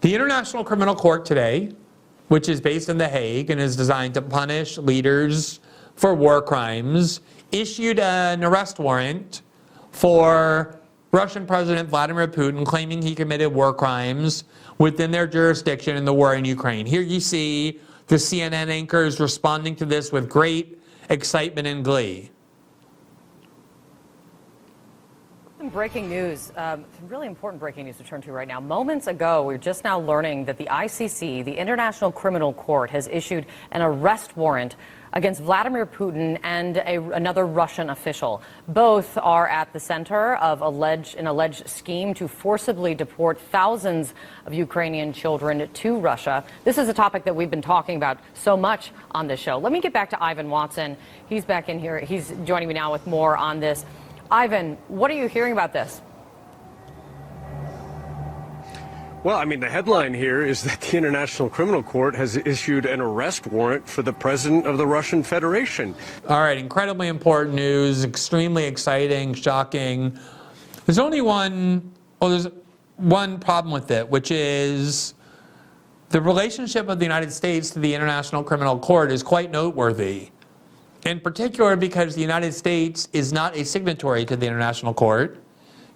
The International Criminal Court today, which is based in The Hague and is designed to punish leaders for war crimes, issued an arrest warrant for Russian President Vladimir Putin, claiming he committed war crimes within their jurisdiction in the war in Ukraine. Here you see the CNN anchors responding to this with great excitement and glee. Breaking news, really important breaking news to turn to right now. Moments ago, we're just now learning that the ICC, the International Criminal Court, has issued an arrest warrant against Vladimir Putin and another Russian official. Both are at the center of an alleged scheme to forcibly deport thousands of Ukrainian children to Russia. This is a topic that we've been talking about so much on this show. Let me get back to Ivan Watson. He's back in here. He's joining me now with more on this. Ivan, what are you hearing about this? Well, I mean, the headline here is that the International Criminal Court has issued an arrest warrant for the president of the Russian Federation. All right, incredibly important news, extremely exciting, shocking. There's only there's one problem with it, which is the relationship of the United States to the International Criminal Court is quite noteworthy. In particular, because the United States is not a signatory to the International Court,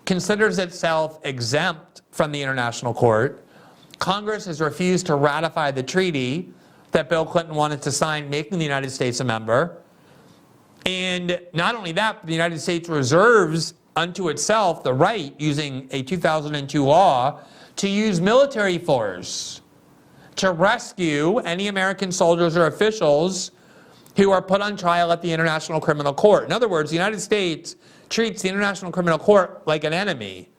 considers itself exempt from the International Court. Congress has refused to ratify the treaty that Bill Clinton wanted to sign, making the United States a member. And not only that, but the United States reserves unto itself the right, using a 2002 law, to use military force to rescue any American soldiers or officials who are put on trial at the International Criminal Court. In other words, the United States treats the International Criminal Court like an enemy,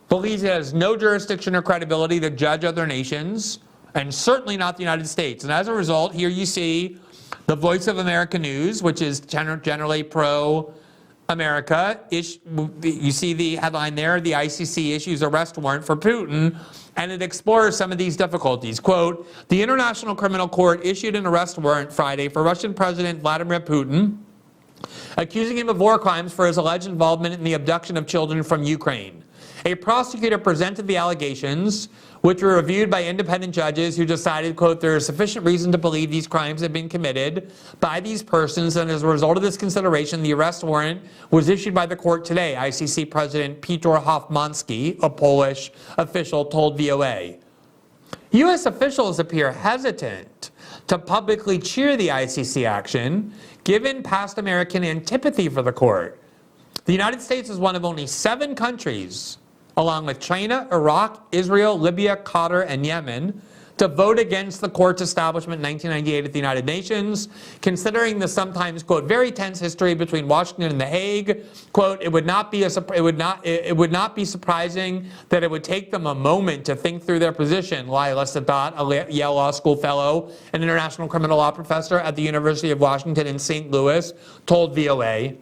believes it has no jurisdiction or credibility to judge other nations, and certainly not the United States. And as a result, here you see the Voice of America News, which is generally pro-America. You see the headline there, the ICC issues arrest warrant for Putin, and it explores some of these difficulties. Quote, the International Criminal Court issued an arrest warrant Friday for Russian President Vladimir Putin, accusing him of war crimes for his alleged involvement in the abduction of children from Ukraine. A prosecutor presented the allegations, which were reviewed by independent judges who decided, quote, there is sufficient reason to believe these crimes have been committed by these persons, and as a result of this consideration, the arrest warrant was issued by the court today, ICC President Piotr Hofmanski, a Polish official, told VOA. U.S. officials appear hesitant to publicly cheer the ICC action, given past American antipathy for the court. The United States is one of only 7 countries, along with China, Iraq, Israel, Libya, Qatar, and Yemen, to vote against the court's establishment in 1998 at the United Nations, considering the sometimes, quote, very tense history between Washington and The Hague. Quote, it would not be surprising that it would take them a moment to think through their position, Lila Sadat, a Yale Law School fellow, an international criminal law professor at the University of Washington in St. Louis, told VOA.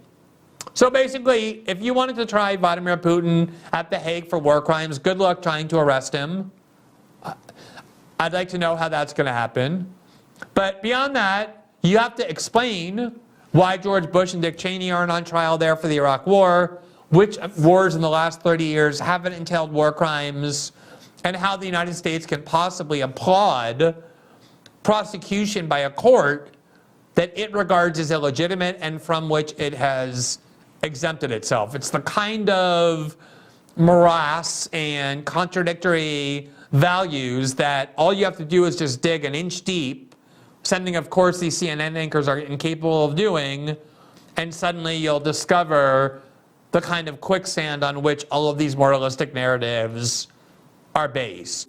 So basically, if you wanted to try Vladimir Putin at The Hague for war crimes, good luck trying to arrest him. I'd like to know how that's going to happen. But beyond that, you have to explain why George Bush and Dick Cheney aren't on trial there for the Iraq War, which wars in the last 30 years haven't entailed war crimes, and how the United States can possibly applaud prosecution by a court that it regards as illegitimate and from which it has exempted itself. It's the kind of morass and contradictory values that all you have to do is just dig an inch deep, something of course these CNN anchors are incapable of doing, and suddenly you'll discover the kind of quicksand on which all of these moralistic narratives are based.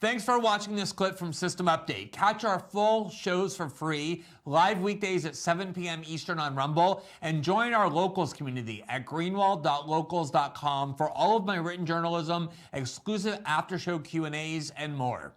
Thanks for watching this clip from System Update. Catch our full shows for free, live weekdays at 7 p.m. Eastern on Rumble, and join our locals community at greenwald.locals.com for all of my written journalism, exclusive after-show Q&As, and more.